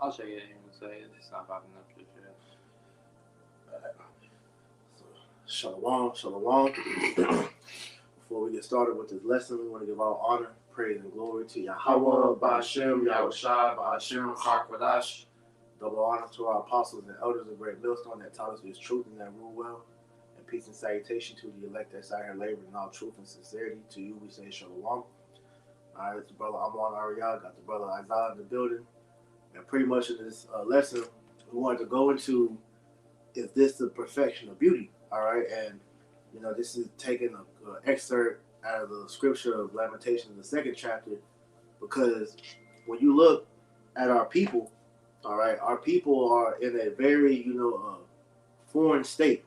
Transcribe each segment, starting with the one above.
I'll check it in and say it's not popping up just yet. So, shalom, shalom. Before we get started with this lesson, we want to give all honor, praise, and glory to Yahweh, Ba'ashem, Yahushua, Ba'ashem, Hakwadash. Double honor to our apostles and elders of Great Millstone that taught us His truth and that rule well. And peace and salutation to the elect that's out here laboring in all truth and sincerity. To you, we say shalom. All right, it's the brother Amon Ariel, got the brother Isaiah in the building. And pretty much in this lesson, we wanted to go into, is this the perfection of beauty? All right, and you know, this is taking an excerpt out of the scripture of Lamentations, the 2nd chapter, because when you look at our people, all right, our people are in a very, foreign state,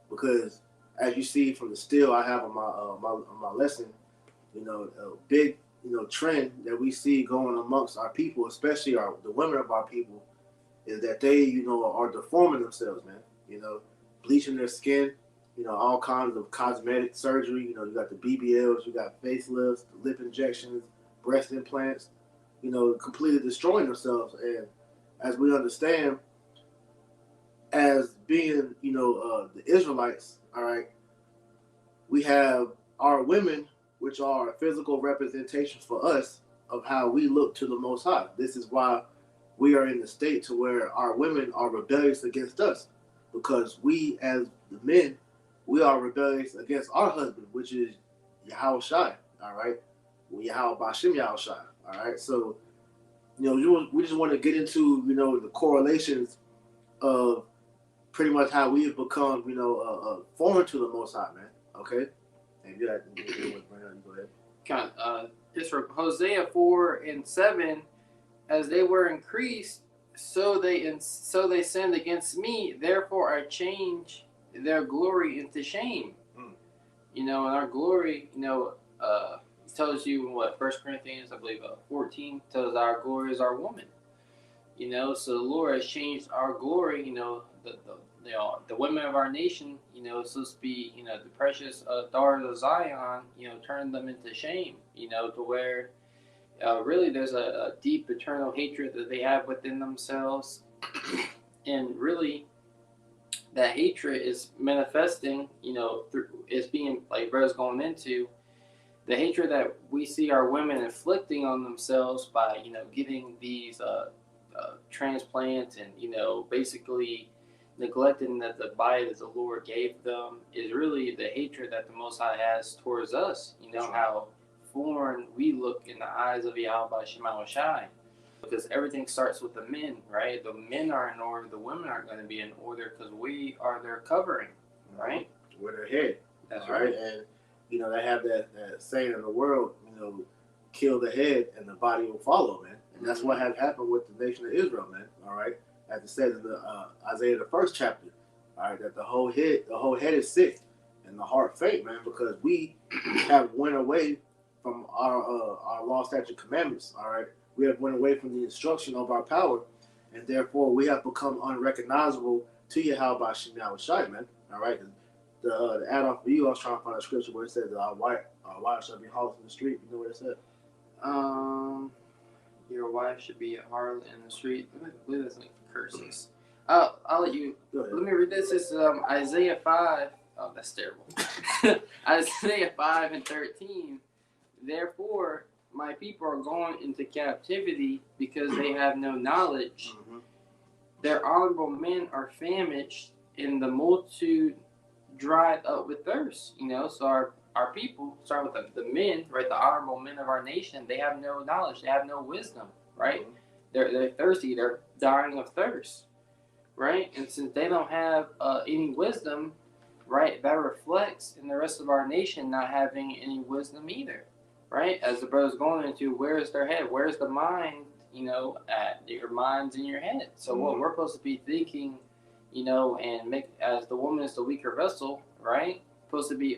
because as you see from the still I have on my lesson, a big, trend that we see going amongst our people, especially the women of our people, is that they, are deforming themselves, man. Bleaching their skin, all kinds of cosmetic surgery. You got the BBLs, you got facelifts, lip injections, breast implants, completely destroying themselves. And as we understand, as being, the Israelites, all right, we have our women, which are a physical representation for us of how we look to the Most High. This is why we are in the state to where our women are rebellious against us, because we, as the men, we are rebellious against our husband, which is Yahushua, all right? Yahweh Ba'ashem Yahushua, all right? So, we just want to get into, the correlations of pretty much how we have become, foreign to the Most High, man, okay? And you want to bring it, go ahead. Just for Hosea 4:7, as they were increased, so they sinned against me. Therefore, I change their glory into shame. And our glory, tells you what 1 Corinthians, I believe, 14 tells our glory is our woman. So the Lord has changed our glory. The women of our nation, supposed to be, the precious daughters of Zion, turn them into shame. To where really there's a deep eternal hatred that they have within themselves, and really that hatred is manifesting, it's being, like brothers going into, the hatred that we see our women inflicting on themselves by, getting these transplants and, basically neglecting that the body that the Lord gave them, is really the hatred that the Most High has towards us. How foreign we look in the eyes of Yahweh Shema Shai. Because everything starts with the men, right? The men are in order, the women aren't going to be in order because we are their covering, right? We're their head. That's right. And, they have that saying in the world, kill the head and the body will follow, man. And that's what has happened with the nation of Israel, man, all right? As it says in the Isaiah, the 1st chapter, all right, that the whole head is sick and the heart faint, man, because we have went away from our law, statute, commandments, all right? We have went away from the instruction of our power, and therefore we have become unrecognizable to Yahweh Ba'ashem Yahushua, man. All right. The add-on for you, I was trying to find a scripture where it says that our wife shall be harlot in the street. You know what it said? Your wife should be a harlot in the street. I believe that's like curses. I'll let you. Let me read this. It's Isaiah 5. Oh, that's terrible. Isaiah 5:13. Therefore, my people are going into captivity because they have no knowledge. Their honorable men are famished, and the multitude dried up with thirst. So our people, start with the men, right? The honorable men of our nation, they have no knowledge, they have no wisdom, right? They're thirsty, they're dying of thirst, right? And since they don't have any wisdom, right, that reflects in the rest of our nation not having any wisdom either. Right, as the brother's going into, where's their head? Where's the mind? At your mind's in your head. So what we're supposed to be thinking, and make as the woman is the weaker vessel, right? Supposed to be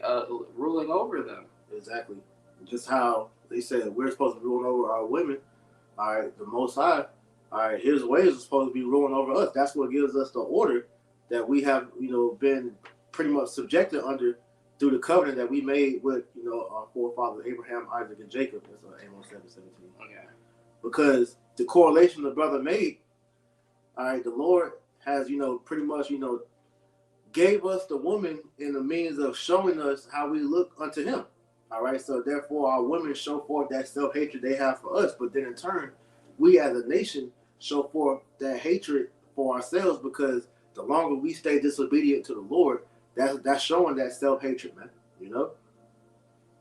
ruling over them. Exactly. Just how they said we're supposed to be ruling over our women. All right, the Most High. All right, His ways are supposed to be ruling over us. That's what gives us the order that we have, been pretty much subjected under through the covenant that we made with, our forefathers Abraham, Isaac, and Jacob. That's Amos 7:17. Okay. Because the correlation the brother made, all right, the Lord has, pretty much, gave us the woman in the means of showing us how we look unto him. All right, so therefore our women show forth that self-hatred they have for us, but then in turn, we as a nation show forth that hatred for ourselves, because the longer we stay disobedient to the Lord, that's showing that self-hatred, man.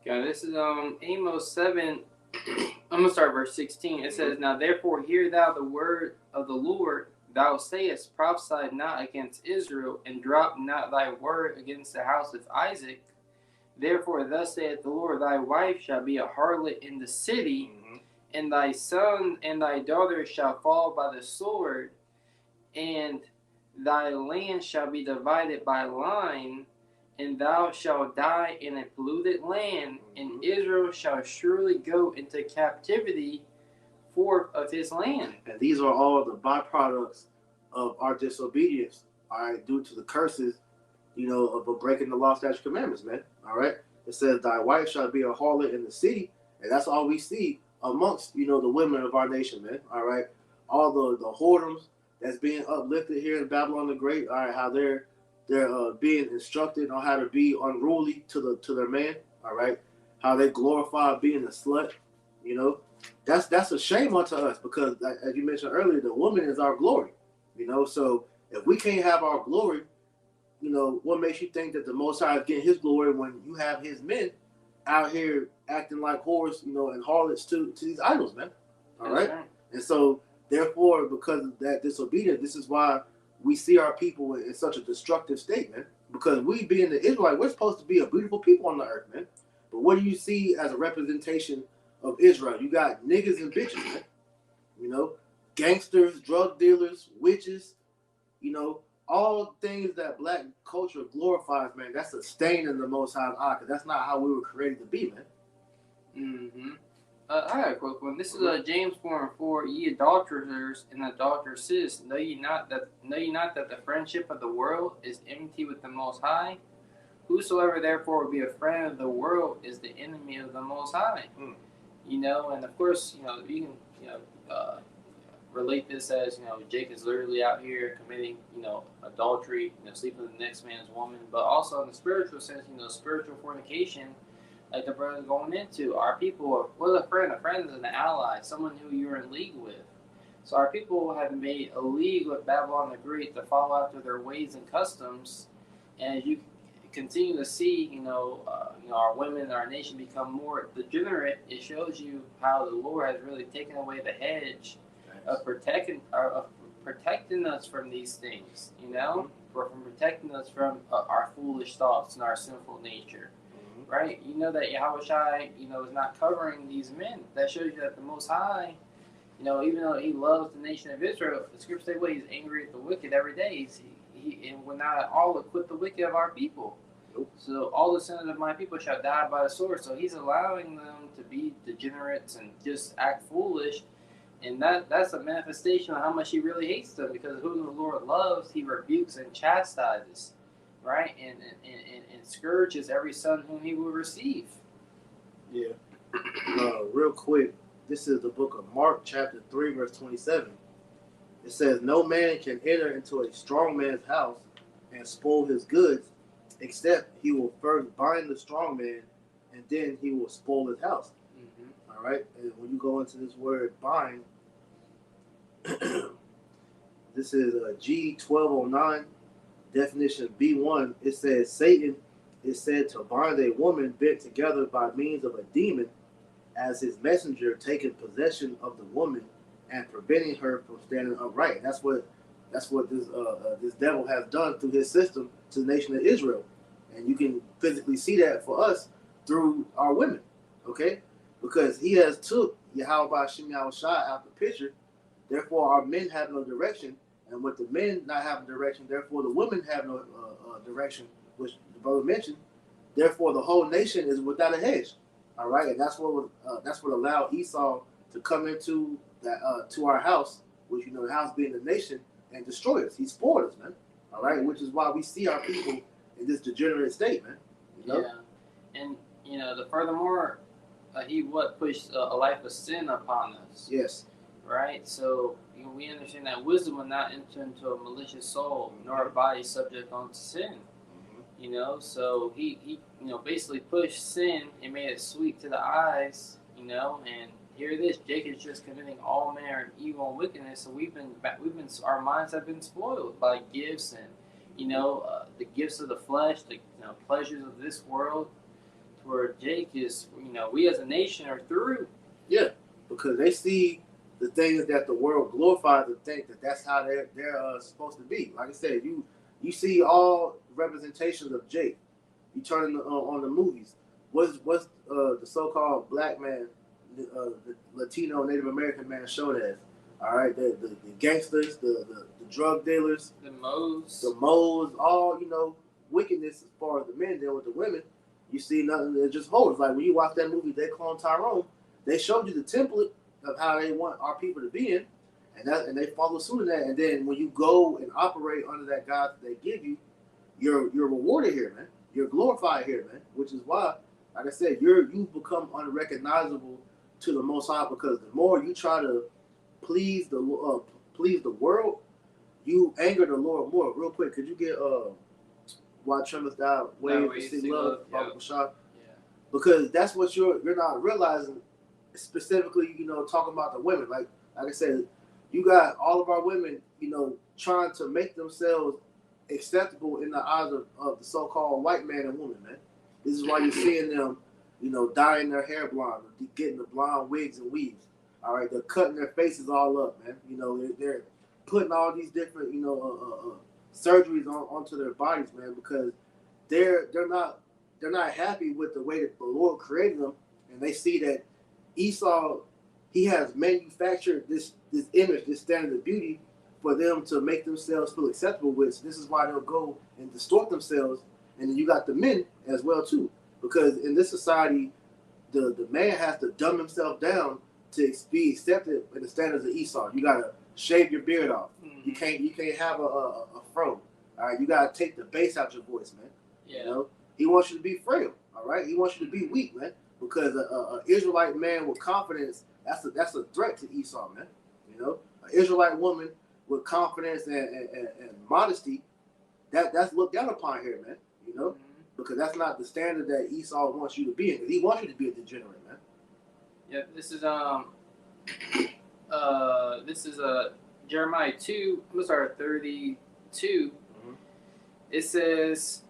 Yeah, this is Amos 7. I'm gonna start verse 16. It says, "Now therefore hear thou the word of the Lord. Thou sayest, prophesy not against Israel, and drop not thy word against the house of Isaac. Therefore thus saith the Lord, thy wife shall be a harlot in the city, and thy son and thy daughter shall fall by the sword, and thy land shall be divided by line, and thou shalt die in a polluted land, and Israel shall surely go into captivity forth of his land." And these are all the byproducts of our disobedience, all right, due to the curses, of breaking the law, statutes, commandments, man. All right. It says, thy wife shall be a harlot in the city, and that's all we see amongst, the women of our nation, man. All right. All the whoredoms that's being uplifted here in Babylon the Great, all right, how they're being instructed on how to be unruly to their man, all right, how they glorify being a slut, that's a shame unto us, because as you mentioned earlier, the woman is our glory, so if we can't have our glory, what makes you think that the Most High is getting his glory when you have his men out here acting like whores, and harlots to these idols, man? All right. And so therefore, because of that disobedience, this is why we see our people in such a destructive state, man. Because we being the Israelite, we're supposed to be a beautiful people on the earth, man. But what do you see as a representation of Israel? You got niggas and bitches, man. Gangsters, drug dealers, witches, all things that black culture glorifies, man. That's a stain in the Most High's eye, because that's not how we were created to be, man. Mm-hmm. I got a quick one. This is James 4:4. Ye adulterers and adulteresses, know ye not that the friendship of the world is enmity with the Most High? Whosoever therefore will be a friend of the world is the enemy of the Most High. And of course, you can relate this as, Jake is literally out here committing, adultery, sleeping with the next man's woman, but also in the spiritual sense, spiritual fornication, like the brother's going into. Our people, what is a friend? A friend is an ally, someone who you're in league with. So our people have made a league with Babylon the Great to follow after their ways and customs, and as you continue to see, our women, our nation become more degenerate, it shows you how the Lord has really taken away the hedge of protecting us from these things, or from protecting us from our foolish thoughts and our sinful nature, right? That Yahweh Shai, is not covering these men. That shows you that the Most High, even though he loves the nation of Israel, the scriptures say, he's angry at the wicked every day. He will not at all acquit the wicked of our people. So all the sinners of my people shall die by the sword. So he's allowing them to be degenerates and just act foolish. And that's a manifestation of how much he really hates them, because who the Lord loves, he rebukes and chastises, right? And scourges every son whom he will receive. Yeah. Real quick, this is the book of Mark, chapter 3, verse 27. It says, no man can enter into a strong man's house and spoil his goods, except he will first bind the strong man, and then he will spoil his house. All right? And when you go into this word bind, this is G1209, definition B1. It says, Satan is said to bind a woman bent together by means of a demon as his messenger, taking possession of the woman and preventing her from standing upright. That's what this devil has done through his system to the nation of Israel. And you can physically see that for us through our women, okay? Because he has took Yahweh Ba'Shem Yahweh Shai out the picture. Therefore, our men have no direction. And with the men not having direction, therefore the women have no direction, which the brother mentioned. Therefore, the whole nation is without a hedge. All right, and that's what allowed Esau to come into that to our house, which the house being the nation, and destroy us. He spoiled us, man. All right, which is why we see our people in this degenerate state, man. Yeah, and the furthermore, he pushed a life of sin upon us. Yes. right? So we understand that wisdom will not enter into a malicious soul, nor a body subject unto sin. So he basically pushed sin and made it sweet to the eyes, and here it is. Jake is just committing all manner of evil and wickedness. So our minds have been spoiled by gifts and the gifts of the flesh, the pleasures of this world. Where Jake is, we as a nation are through. Yeah, because they see the things that the world glorifies and think that that's how they're supposed to be. Like I said, you see all representations of Jake. You turn on the movies. What's the so-called black man, the Latino Native American man showed as? All right, the gangsters, the drug dealers, the moles, all wickedness as far as the men deal with the women. You see nothing. It just holds. Like when you watch that movie, They Clone Tyrone. They showed you the template of how they want our people to be in, and they follow suit in that. And then when you go and operate under that God that they give you, you're rewarded here, man. You're glorified here, man. Which is why, like I said, you become unrecognizable to the Most High, because the more you try to please the world, you anger the Lord more. Real quick, could you get why tremors thou ways to seek love, yeah. Because that's what you're not realizing. Specifically, talking about the women. Like I said, you got all of our women, trying to make themselves acceptable in the eyes of the so-called white man and woman, man. This is why you're seeing them, dyeing their hair blonde, getting the blonde wigs and weaves. All right, they're cutting their faces all up, man. They're putting all these different, surgeries onto their bodies, man, because they're not happy with the way that the Lord created them, and they see that Esau, he has manufactured this image, this standard of beauty, for them to make themselves feel acceptable with. So this is why they'll go and distort themselves, and then you got the men as well too, because in this society, the man has to dumb himself down to be accepted in the standards of Esau. You gotta shave your beard off. You can't have a fro. All right, you gotta take the bass out your voice, man. Yeah. He wants you to be frail. All right, he wants you to be weak, man. Because an Israelite man with confidence, that's a threat to Esau, man. An Israelite woman with confidence and modesty, that's looked down upon here, man. Because that's not the standard that Esau wants you to be in. Because he wants you to be a degenerate, man. Yeah, this is Jeremiah 2. I'm gonna start at 32. It says,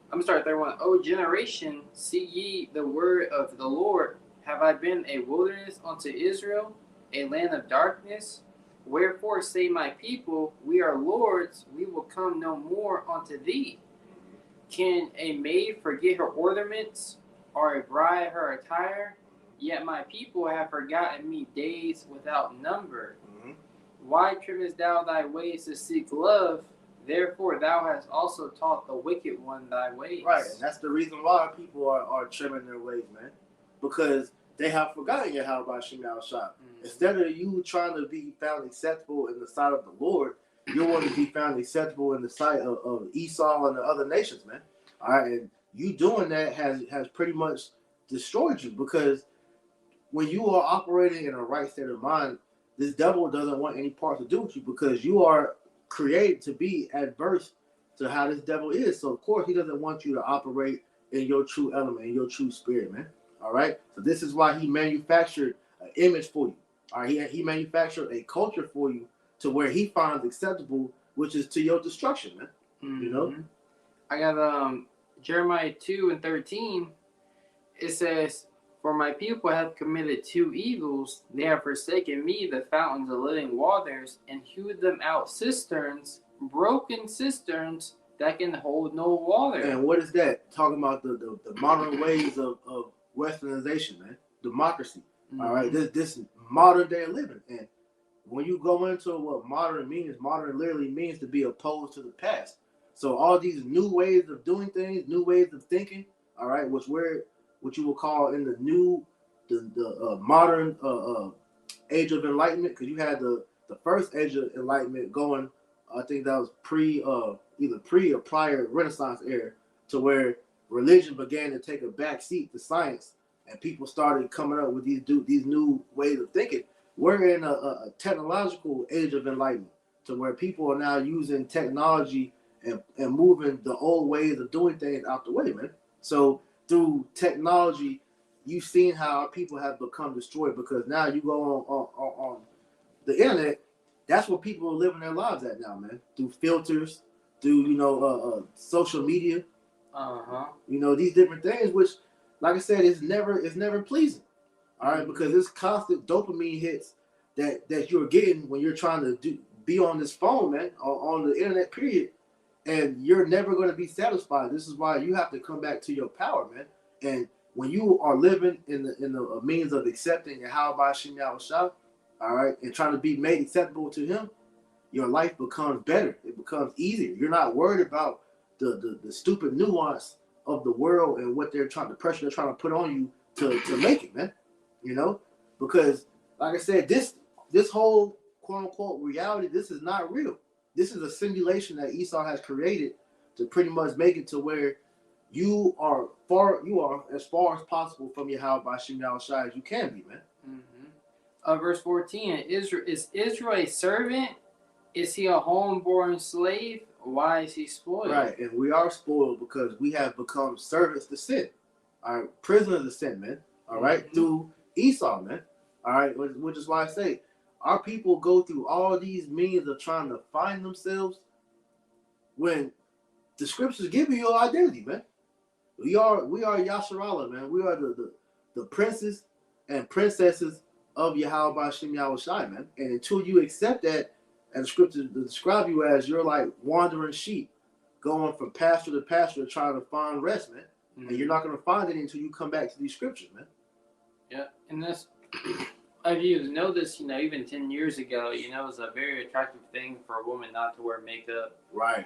I'm gonna start at 31. O generation, see ye the word of the Lord. Have I been a wilderness unto Israel, a land of darkness? Wherefore say my people, we are lords, we will come no more unto thee. Can a maid forget her ornaments, or a bride her attire? Yet my people have forgotten me days without number. Why trimmest thou thy ways to seek love? Therefore thou hast also taught the wicked one thy ways. Right, and that's the reason why people are trimming their ways, man. Because they have forgotten Yahweh Shem Yahushua. Instead of you trying to be found acceptable in the sight of the Lord, you want to be found acceptable in the sight of Esau and the other nations, man. All right, and you doing that has pretty much destroyed you, because when you are operating in a right state of mind, this devil doesn't want any part to do with you, because you are created to be adverse to how this devil is. So of course he doesn't want you to operate in your true element, in your true spirit, man. All right. So this is why he manufactured an image for you. All right. He manufactured a culture for you to where he finds acceptable, which is to your destruction, man. I got Jeremiah 2:13. It says, for my people have committed two evils. They have forsaken me, the fountains of living waters, and hewed them out cisterns, broken cisterns that can hold no water. And what is that? Talking about the modern ways of westernization, man. Democracy. All right. This modern day living. And when you go into what modern means, modern literally means to be opposed to the past. So all these new ways of doing things, new ways of thinking, all right, what you will call in the modern age of enlightenment, because you had the first age of enlightenment going, I think that was either pre or prior Renaissance era, to where religion began to take a back seat to science and people started coming up with these new ways of thinking. We're in a technological age of enlightenment, to where people are now using technology and moving the old ways of doing things out the way, man. So through technology, you've seen how people have become destroyed, because now you go on the internet. That's where people are living their lives at now, man. Through filters, through social media. These different things, which, like I said, it's never pleasing. All right, because it's constant dopamine hits that you're getting when you're trying to be on this phone, man, on the internet, period. And you're never going to be satisfied. This is why you have to come back to your power, man. And when you are living in the means of accepting Yahweh Shem Yahushua, all right, and trying to be made acceptable to Him, your life becomes better. It becomes easier. You're not worried about the stupid nuance of the world and what the pressure they're trying to put on you to make it, man. Because like I said, this whole quote unquote reality, this is not real. This is a simulation that Esau has created to pretty much make it to where you are as far as possible from Yahweh Shem Yahushua as you can be, man. Verse 14, is Israel a servant? Is he a homeborn slave? Why is he spoiled? Right, and we are spoiled because we have become servants to sin. All right, prisoners to sin, man. All right, through Esau, man. All right, which is why I say our people go through all these means of trying to find themselves when the scriptures give you your identity, man. We are Yasharallah, man. We are the princes and princesses of Yahweh Shem Yahushua, man. And until you accept that, and the scriptures describe you as, you're like wandering sheep, going from pasture to pasture trying to find rest, man. And you're not going to find it until you come back to these scriptures, man. Yeah, and this, if you know this, even 10 years ago, it was a very attractive thing for a woman not to wear makeup. Right.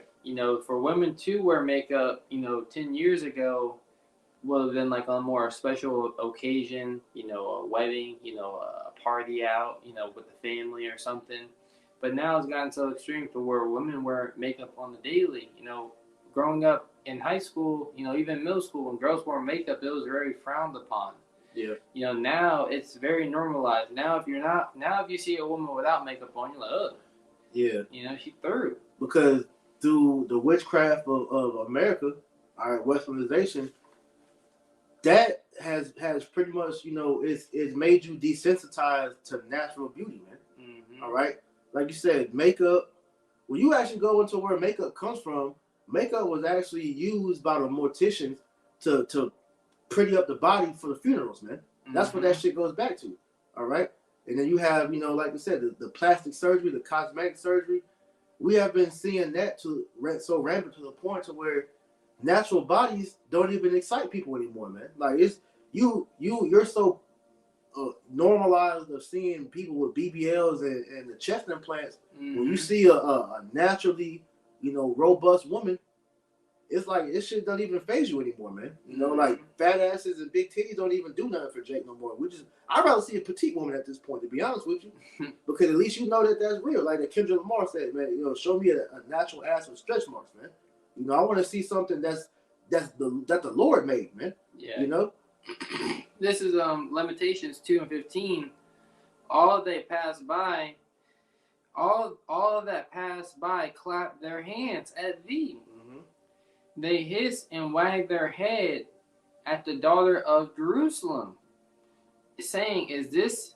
For women to wear makeup, 10 years ago would have been like on a more special occasion, a wedding, a party out, with the family or something. But now it's gotten so extreme to where women wear makeup on the daily. Growing up in high school, even middle school, when girls wore makeup, it was very frowned upon. Yeah. Now it's very normalized. Now if you see a woman without makeup on, you're like, oh. Yeah. She through. Because through the witchcraft of America, our westernization, that has pretty much, it's made you desensitized to natural beauty, man. All right? Like you said, makeup, when you actually go into where makeup comes from, makeup was actually used by the morticians to pretty up the body for the funerals, man. That's what that shit goes back to. All right? And then you have, like I said, the plastic surgery, the cosmetic surgery. We have been seeing that so rampant to the point to where natural bodies don't even excite people anymore, man. Like, it's you're so normalized of seeing people with BBLs and the chest implants. When you see a naturally, robust woman, it's like this shit don't even phase you anymore, man. Like fat asses and big titties don't even do nothing for Jake no more. I'd rather see a petite woman at this point, to be honest with you, because at least you know that that's real. Like that Kendra Lamar said, man, show me a natural ass with stretch marks, man. I want to see something that the Lord made, man. Yeah. This is Lamentations 2:15. All that pass by clap their hands at thee. They hiss and wag their head at the daughter of Jerusalem, saying, is this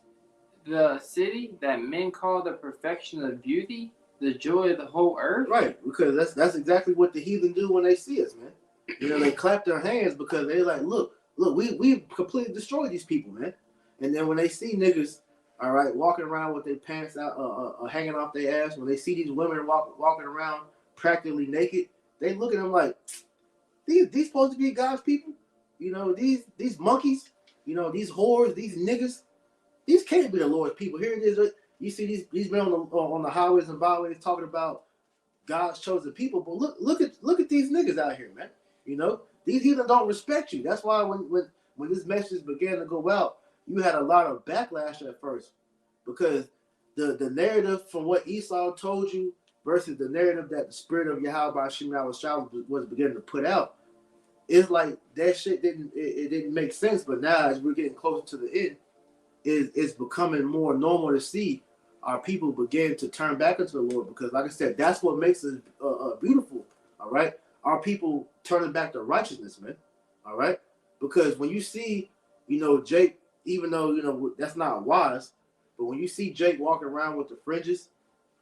the city that men call the perfection of beauty, the joy of the whole earth? Right, because that's exactly what the heathen do when they see us, man. They clap their hands because they're like, look, we completely destroyed these people, man. And then when they see niggas, all right, walking around with their pants out, hanging off their ass, when they see these women walking around practically naked, they look at them like, these supposed to be God's people? These monkeys, these whores, these niggas, these can't be the Lord's people. Here it is. You see these men on the highways and byways talking about God's chosen people, but look at these niggas out here, man. These heathen don't respect you. That's why when this message began to go out, you had a lot of backlash at first, because the narrative from what Esau told you versus the narrative that the spirit of Yahweh Shem Yahushua was beginning to put out, it's like that shit it didn't make sense. But now as we're getting closer to the end, it's becoming more normal to see our people begin to turn back into the Lord, because like I said, that's what makes us beautiful. All right, our people turning back to righteousness, man. All right, because when you see, Jake, even though that's not wise, but when you see Jake walking around with the fringes,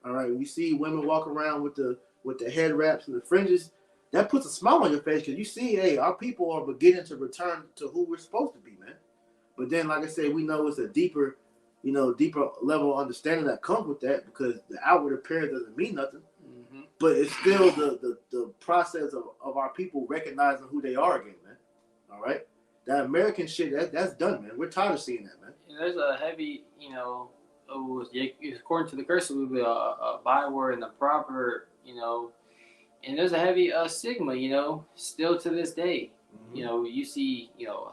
all right, when you see women walk around with the head wraps and the fringes, that puts a smile on your face, because you see, hey, our people are beginning to return to who we're supposed to be, man. But then, like I said, we know it's a deeper level of understanding that comes with that, because the outward appearance doesn't mean nothing. Mm-hmm. But it's still the process of our people recognizing who they are again, man. All right? That American shit, that's done, man. We're tired of seeing that, man. There's a heavy, according to the curse, it would be a byword and a proverb, and there's a heavy stigma, still to this day. Mm-hmm. You see,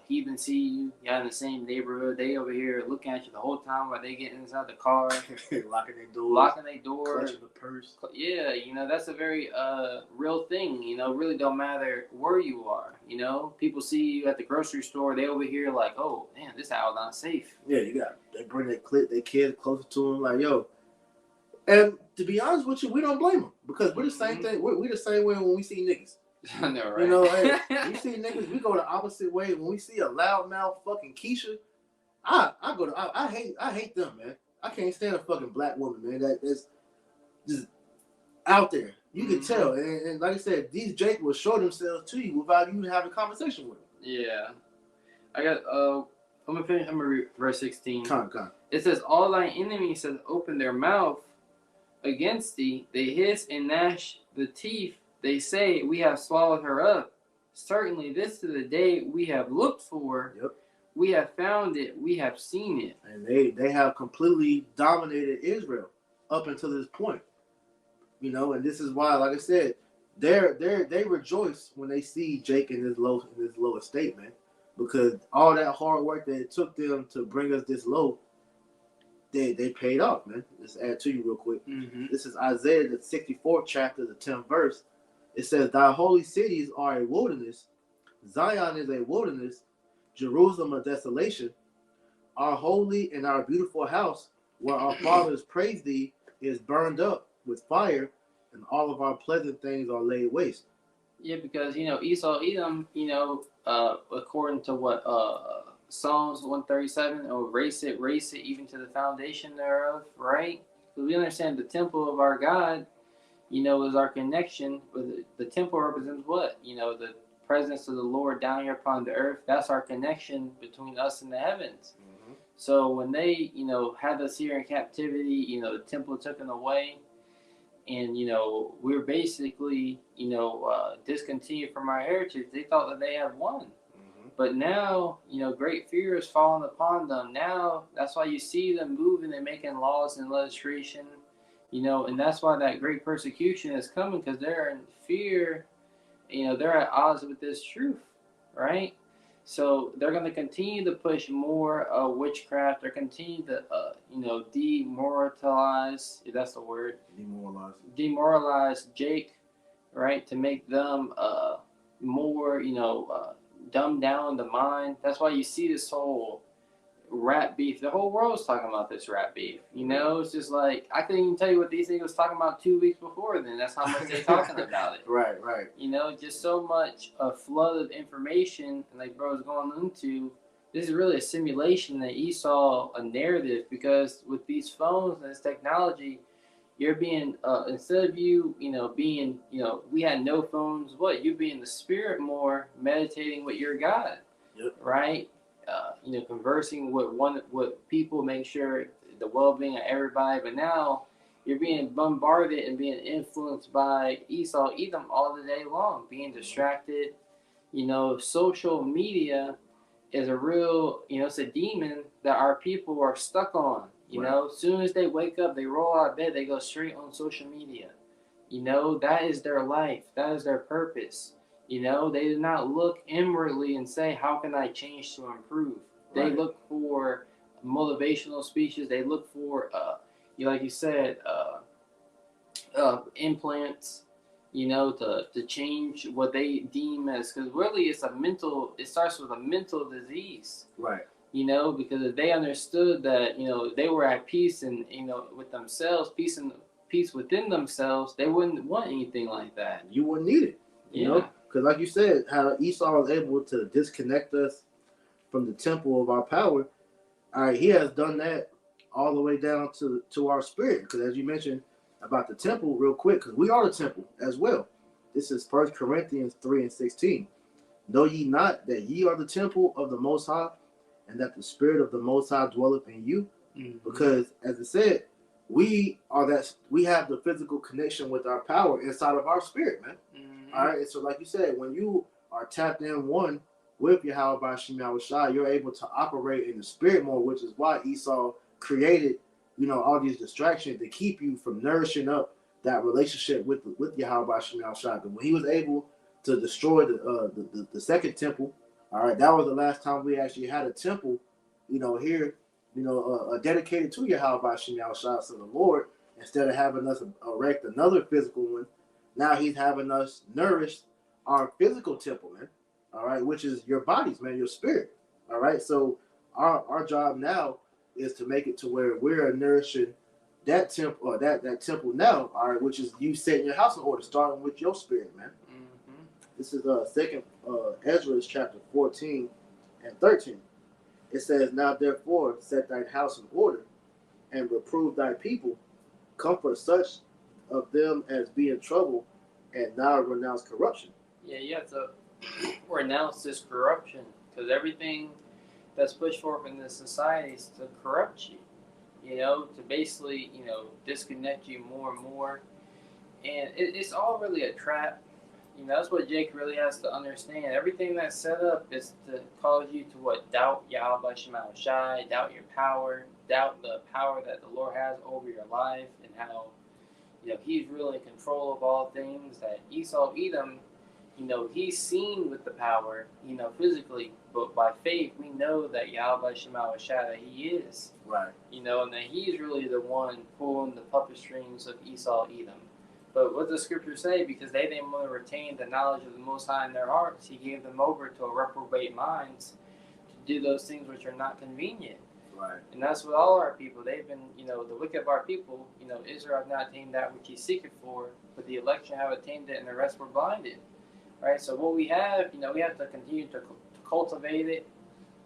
heathen see you, in the same neighborhood. They over here looking at you the whole time while they get inside the car, locking their door, clutching the purse. Yeah, that's a very real thing. Really don't matter where you are. People see you at the grocery store. They over here like, oh man, this house not safe. Yeah, they bring their kids closer to them, like, yo. And to be honest with you, we don't blame them, because we're the same thing. We're the same way when we see niggas. I know, right? Hey, we see niggas, we go the opposite way. When we see a loudmouth fucking Keisha, I hate them, man. I can't stand a fucking black woman, man. That's just out there. You can tell, and like I said, these Jake will show themselves to you without you even having a conversation with them. Yeah, I got. I'm gonna finish. I'm gonna read verse 16. Come. It says, "All thine enemies have opened their mouth against thee; they hiss and gnash the teeth. They say, we have swallowed her up. Certainly this is the day we have looked for. Yep. We have found it. We have seen it." And they have completely dominated Israel up until this point. And this is why, like I said, they rejoice when they see Jake in this low estate, man. Because all that hard work that it took them to bring us this low, they paid off, man. Let's add to you real quick. Mm-hmm. This is Isaiah, the 64th chapter, the 10th verse. It says, "Thy holy cities are a wilderness. Zion is a wilderness. Jerusalem a desolation. Our holy and our beautiful house, where our fathers praised thee, is burned up with fire, and all of our pleasant things are laid waste." Yeah, because, Esau, Edom, according to what Psalms 137, race it, even to the foundation thereof, right? Because we understand the temple of our God, is our connection with the temple represents what? The presence of the Lord down here upon the earth. That's our connection between us and the heavens. Mm-hmm. So when they, had us here in captivity, the temple taken away, and, we're basically, discontinued from our heritage. They thought that they had won. Mm-hmm. But now, great fear has fallen upon them. Now, that's why you see them moving and making laws and legislation. And that's why that great persecution is coming, because they're in fear. They're at odds with this truth, right? So they're going to continue to push more witchcraft. They're continue to, demoralize, if that's the word. Demoralize Jake, right? To make them more, dumb down the mind. That's why you see this whole rat beef. The whole world's talking about this rat beef. It's just like, I couldn't even tell you what these niggas was talking about 2 weeks before then. That's how much they're talking about it. Right. Just so much a flood of information, and like bro is going into, this is really a simulation that Esau, a narrative, because with these phones and this technology, you're being, instead of you, being, we had no phones, you be in the spirit more, meditating with your God. Yep. Right? Conversing with what people, make sure the well-being of everybody. But now you're being bombarded and being influenced by Esau, Edom all the day long, being distracted. Social media is a real, it's a demon that our people are stuck on. As soon as they wake up, they roll out of bed, they go straight on social media. That is their life. That is their purpose. They do not look inwardly and say, how can I change to improve? They look for motivational speeches. They look for, like you said, implants, to change what they deem as, because really it starts with a mental disease. Right. Because if they understood that, they were at peace and, with themselves, peace within themselves, they wouldn't want anything like that. You wouldn't need it. You know? Because like you said, how Esau was able to disconnect us from the temple of our power, all right, he has done that all the way down to our spirit. Because as you mentioned about the temple, real quick, because we are the temple as well. This is 1 Corinthians 3:16. Know ye not that ye are the temple of the Most High, and that the Spirit of the Most High dwelleth in you? Mm-hmm. Because as it said, we have the physical connection with our power inside of our spirit, man. Mm-hmm. All right, and so like you said, when you are tapped in one with Yahweh Bashim Yahushua, you're able to operate in the spirit more, which is why Esau created, all these distractions to keep you from nourishing up that relationship with Yahweh Bashim Yahushua. But when he was able to destroy the second temple, all right, that was the last time we actually had a temple, here, dedicated to Yahweh Bashim Yahushua. So the Lord, instead of having us erect another physical one, now he's having us nourish our physical temple, man. All right, which is your bodies, man, your spirit. All right, so our job now is to make it to where we're nourishing that temple, or that temple now. All right, which is you setting your house in order, starting with your spirit, man. Mm-hmm. This is second Ezra chapter 14 and 13. It says, "Now therefore set thine house in order, and reprove thy people, comfort such of them as be in trouble, and now renounce corruption." Yeah, you have to renounce this corruption, because everything that's pushed forth in this society is to corrupt you, to basically, disconnect you more and more. And it's all really a trap. That's what Jake really has to understand. Everything that's set up is to cause you to doubt Yahweh Shema Shai, doubt your power, doubt the power that the Lord has over your life, and how, he's really in control of all things. That Esau, Edom, he's seen with the power, physically, but by faith, we know that Yahweh Shema Shai, that he is. Right. And that he's really the one pulling the puppet strings of Esau, Edom. But what does Scripture say? Because they didn't want to retain the knowledge of the Most High in their hearts, he gave them over to a reprobate minds to do those things which are not convenient. Right. And that's with all our people. They've been, the wicked of our people, Israel have not attained that which he seeketh for, but the election have attained it, and the rest were blinded. Right? So what we have, we have to continue to cultivate it,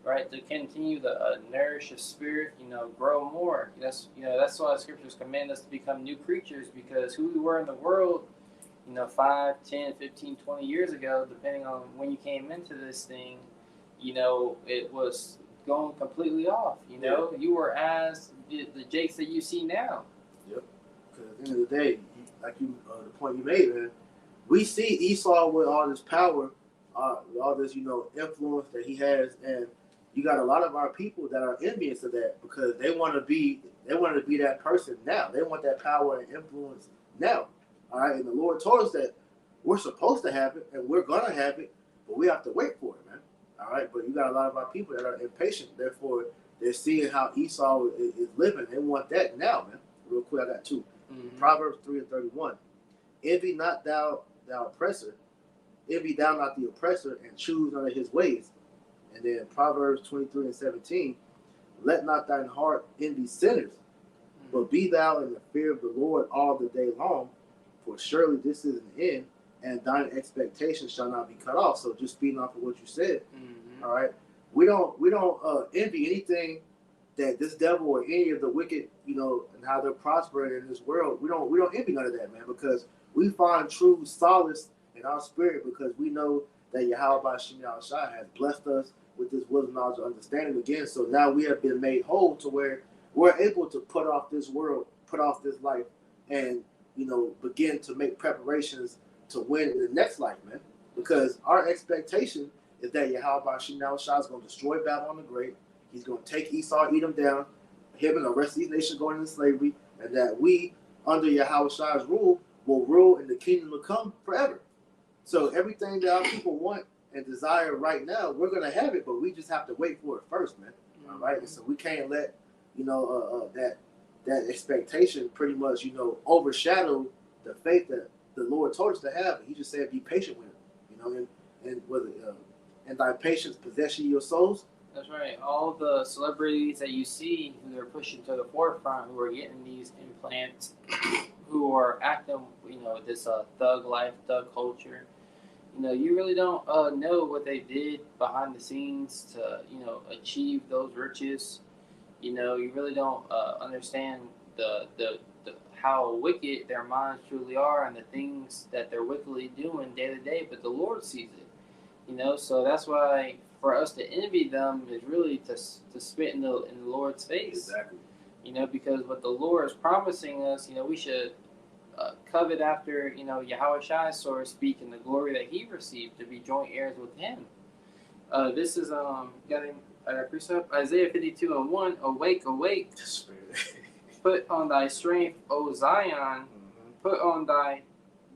right? To continue to nourish the spirit, grow more. That's why the Scriptures command us to become new creatures, because who we were in the world, 5, 10, 15, 20 years ago, depending on when you came into this thing, it was going completely off. You were as the Jakes that you see now. Yep. Because at the end of the day, like the point you made, man, we see Esau with all this power, all this, influence that he has, and you got a lot of our people that are envious of that, because they want to be that person now. They want that power and influence now. All right, and the Lord told us that we're supposed to have it, and we're gonna have it, but we have to wait for it, man. All right, but you got a lot of our people that are impatient. Therefore, they're seeing how Esau is living. They want that now, man. Real quick, I got two. Mm-hmm. Proverbs 3:31. Envy not thou oppressor. Envy thou not the oppressor, and choose none of his ways. And then Proverbs 23:17. Let not thine heart envy sinners, but be thou in the fear of the Lord all the day long. For surely this is an end, and thine expectation shall not be cut off. So just feeding off of what you said, mm-hmm. All right. We don't envy anything that this devil or any of the wicked, and how they're prospering in this world. We don't envy none of that, man, because we find true solace in our spirit, because we know that Yahweh Bashim Yahushua has blessed us with this wisdom, knowledge, and understanding again. So now we have been made whole to where we're able to put off this world, put off this life, and begin to make preparations to win in the next life, man. Because our expectation is that Yahweh Bashim Yahushua is going to destroy Babylon the Great. He's going to take Esau, Edom down, him and the rest of these nations going into slavery, and that we, under Yahushua's rule, will rule in the kingdom to come forever. So everything that our people want and desire right now, we're going to have it, but we just have to wait for it first, man. All right? And so we can't let, that expectation pretty much, overshadow the faith that the Lord told us to have. He just said, be patient with him. You know, and was it, and thy patience possession your souls. That's right. All the celebrities that you see who they're pushing to the forefront, who are getting these implants, who are acting, this thug life, thug culture. You really don't know what they did behind the scenes to, achieve those riches. You really don't understand the how wicked their minds truly are and the things that they're wickedly doing day to day. But the Lord sees it. So that's why for us to envy them is really to spit in the Lord's face. Exactly. Because what the Lord is promising us, we should covet after, Yahweh Shai, so to speak, in the glory that he received, to be joint heirs with him. This is getting a precept, Isaiah 52:1. Awake, awake, put on thy strength, O Zion. Put on thy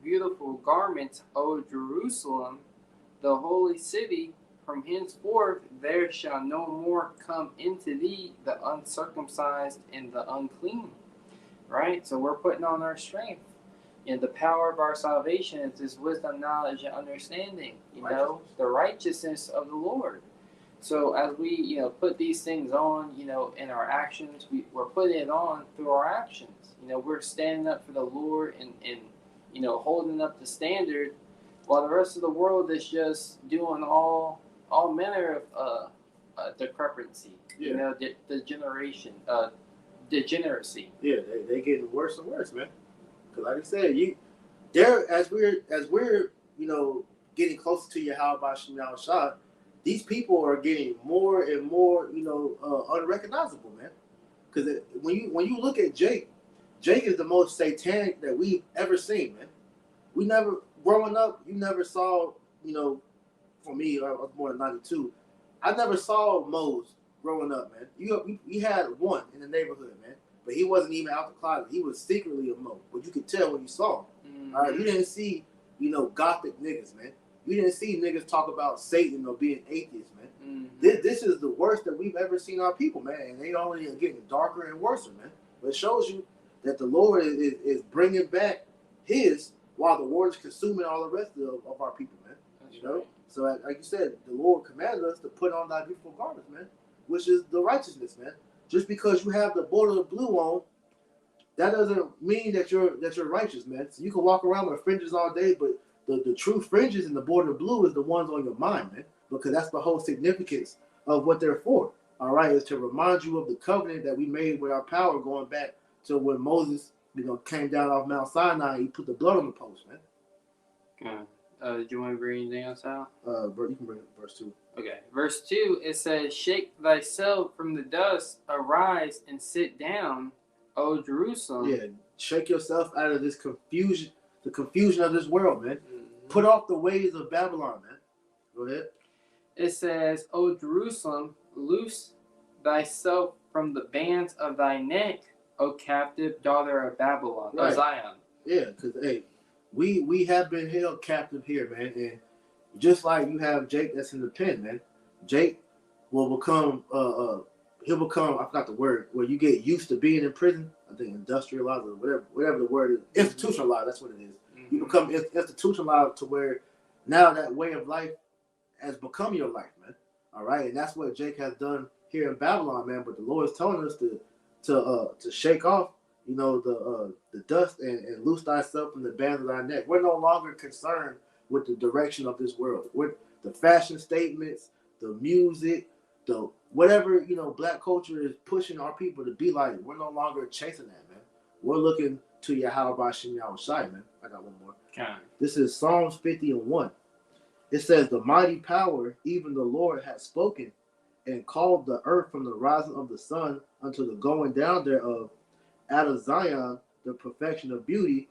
beautiful garments, O Jerusalem, the holy city. From henceforth there shall no more come into thee the uncircumcised and the unclean. Right? So we're putting on our strength. And the power of our salvation is this wisdom, knowledge, and understanding. The righteousness of the Lord. So as we, put these things on, in our actions, we're putting it on through our actions. We're standing up for the Lord and holding up the standard, while the rest of the world is just doing all manner of decrepancy. Yeah. Degeneration, degeneracy. Yeah, they getting worse and worse, man. Because like I said, as we're getting closer to Yahweh Shem Shah, these people are getting more and more unrecognizable, man. Because when you look at Jake is the most satanic that we've ever seen, man. Growing up, you never saw, for me, I was born in 92. I never saw Mose growing up, man. You had one in the neighborhood, man. But he wasn't even out the closet. He was secretly a Mo. But you could tell when you saw him. Mm-hmm. All right, you didn't see, gothic niggas, man. You didn't see niggas talk about Satan or being atheists, man. Mm-hmm. This is the worst that we've ever seen our people, man. And they only are getting darker and worse, man. But it shows you that the Lord is bringing back his while the world is consuming all the rest of our people, man. That's right. So like you said, the Lord commanded us to put on thy beautiful garments, man, which is the righteousness, man. Just because you have the border of blue on, that doesn't mean that you're righteous, man. So you can walk around with fringes all day, but the true fringes in the border of blue is the ones on your mind, man, because that's the whole significance of what they're for. All right, is to remind you of the covenant that we made with our power going back to when Moses, came down off Mount Sinai. And he put the blood on the post, man. Okay. Do you want to bring anything else out? You can bring verse 2. Okay. Verse 2, it says, shake thyself from the dust, arise and sit down, O Jerusalem. Yeah, shake yourself out of this confusion, the confusion of this world, man. Mm-hmm. Put off the ways of Babylon, man. Go ahead. It says, O Jerusalem, loose thyself from the bands of thy neck, O captive daughter of Babylon, right. O Zion. Yeah, because, hey, we have been held captive here, man. And just like you have Jake that's in the pen, man. Jake will become, he'll become, I forgot the word, where you get used to being in prison. I think industrialized or whatever the word is. Institutionalized, that's what it is. Mm-hmm. You become institutionalized to where now that way of life has become your life, man. All right, and that's what Jake has done here in Babylon, man. But the Lord is telling us to shake off, the dust and loose thyself from the bands of thy neck. We're no longer concerned with the direction of this world. With the fashion statements, the music, the whatever black culture is pushing our people to be like. We're no longer chasing that, man. We're looking to Yahweh Shem Shai, man. I got one more. Okay. This is Psalms 50:1. It says, the mighty power, even the Lord has spoken, and called the earth from the rising of the sun unto the going down thereof. Out of Zion, the perfection of beauty,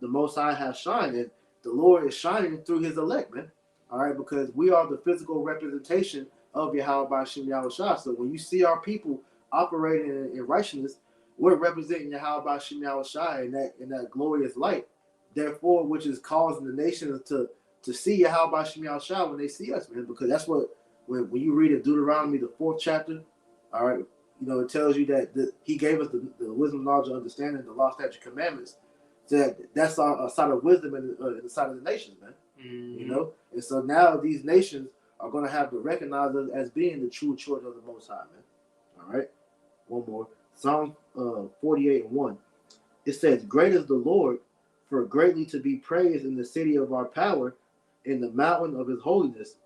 the Most High has shined. And the Lord is shining through his elect, man. All right, because we are the physical representation of Yahweh Shem Shai. So when you see our people operating in righteousness, we're representing Yahweh Shem Shai in that glorious light. Therefore, which is causing the nations to see Yahweh Shem Shai when they see us, man. Because that's what, when you read in Deuteronomy, the 4th chapter, all right, it tells you that he gave us the wisdom, knowledge, and understanding, the law, statute, commandments, So that's a side of wisdom in the side of the nations, man. Mm-hmm. You know, and so now these nations are going to have to recognize us as being the true children of the Most High, man. All right, one more. Psalm 48:1. It says, "Great is the Lord, for greatly to be praised in the city of our power, in the mountain of His holiness.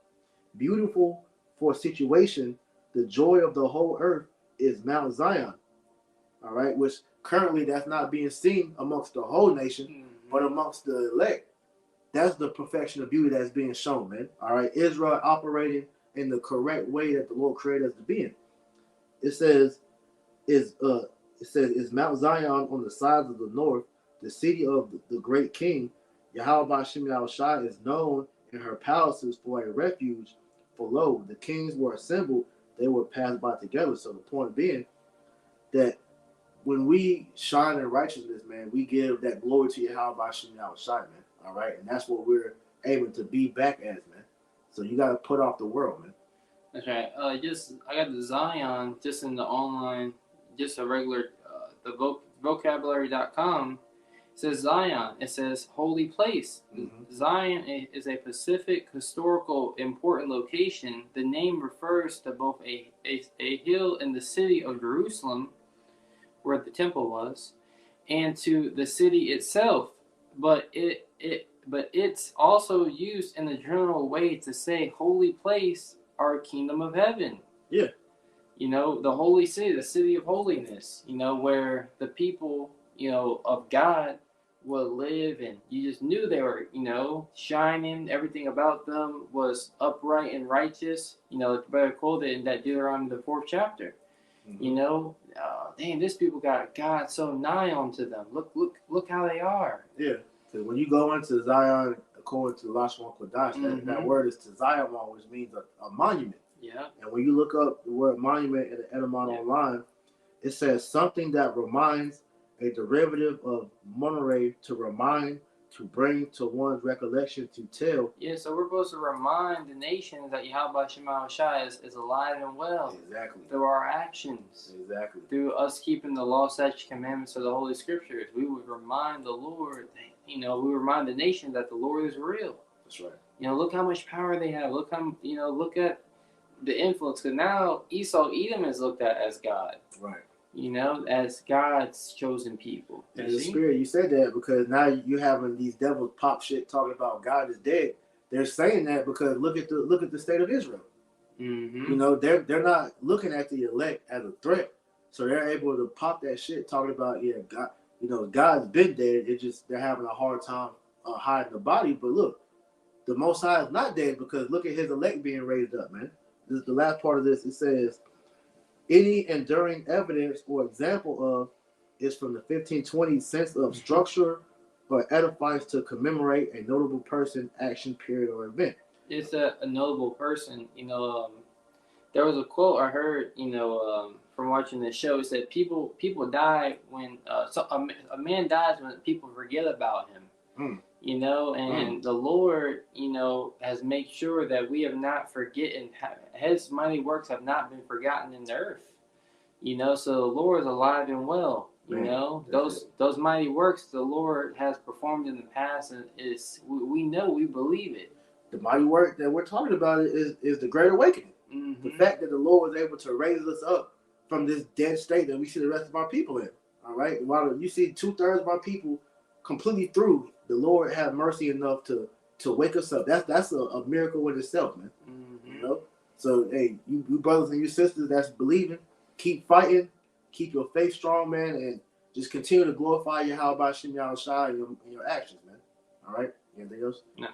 Beautiful for situation, the joy of the whole earth is Mount Zion." All right, which currently that's not being seen amongst the whole nation, but amongst the elect. That's the perfection of beauty that's being shown, man. All right, Israel operating in the correct way that the Lord created us to be in. It says, is Mount Zion on the sides of the north, the city of the great king. Yahweh Hashem Yahushua is known in her palaces for a refuge. For lo, the kings were assembled, they were passed by together. So the point being that when we shine in righteousness, man, we give that glory to Yahweh Hashem Yahushua, man. All right, and that's what we're able to be back as, man. So you got to put off the world, man. That's right. I got the Zion just in the online, just a regular, the vocabulary.com. It says Zion. It says holy place. Mm-hmm. Zion is a specific historical important location. The name refers to both a hill in the city of Jerusalem, where the temple was, and to the city itself. But it's also used in a general way to say holy place or kingdom of heaven. Yeah. You know, the holy city, the city of holiness, you know, where the people, you know, of God will live, and you just knew they were, you know, shining. Everything about them was upright and righteous. You know, it's better quoted in that Deuteronomy, the 4th chapter. Mm-hmm. You know, dang, this people got God so nigh onto them. Look how they are. Yeah, because when you go into Zion, according to Lashon Kodash, mm-hmm. that word is Tzion, which means a monument. Yeah. And when you look up the word monument in the Etymon online, it says something that reminds, a derivative of monere, to remind, to bring to one's recollection, to tell. Yeah, so we're supposed to remind the nations that Yahweh Shema Shai is alive and well. Exactly. Through our actions. Exactly. Through us keeping the law, statutes, commandments of the Holy Scriptures. We would remind the Lord, you know, we remind the nation that the Lord is real. That's right. You know, look how much power they have. Look how, you know, look at the influence. Because now Esau, Edom is looked at as God. Right. You know, as God's chosen people. And the spirit, you said that because now you having these devils pop shit talking about God is dead. They're saying that because look at the state of Israel. Mm-hmm. You know, they're not looking at the elect as a threat, so they're able to pop that shit talking about God. You know, God's been dead. It's just they're having a hard time hiding the body. But look, the Most High is not dead because look at His elect being raised up, man. This is the last part of this. It says, any enduring evidence or example of is from the 1520 sense of structure or edifies to commemorate a notable person, action, period, or event. It's a notable person. You know, there was a quote I heard, you know, from watching the show. It said people die when a man dies when people forget about him. Mm. You know, and the Lord, you know, has made sure that we have not forgotten. His mighty works have not been forgotten in the earth. You know, so the Lord is alive and well. You know, those mighty works the Lord has performed in the past, and we know, we believe it. The mighty work that we're talking about is the Great Awakening. Mm-hmm. The fact that the Lord was able to raise us up from this dead state that we see the rest of our people in. All right, while you see 2/3 of our people completely through, the Lord had mercy enough to wake us up. That's a miracle in itself, man. Mm-hmm. You know, so hey, you brothers and you sisters that's believing, keep fighting, keep your faith strong, man, and just continue to glorify Yahweh Hashem Yahushua in your actions, man. All right, anything else? No.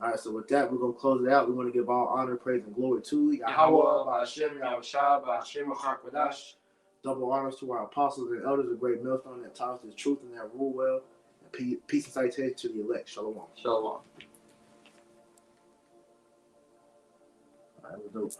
All right, so with that, we're going to close it out. We want to give all honor, praise, and glory to Yahweh Hashem Yahushua Hashem HaKadosh. Double honors to our apostles and elders, a great millstone that taught us the truth and that rule well. And peace and citation to the elect. Shalom. Shalom. All right, we're dope.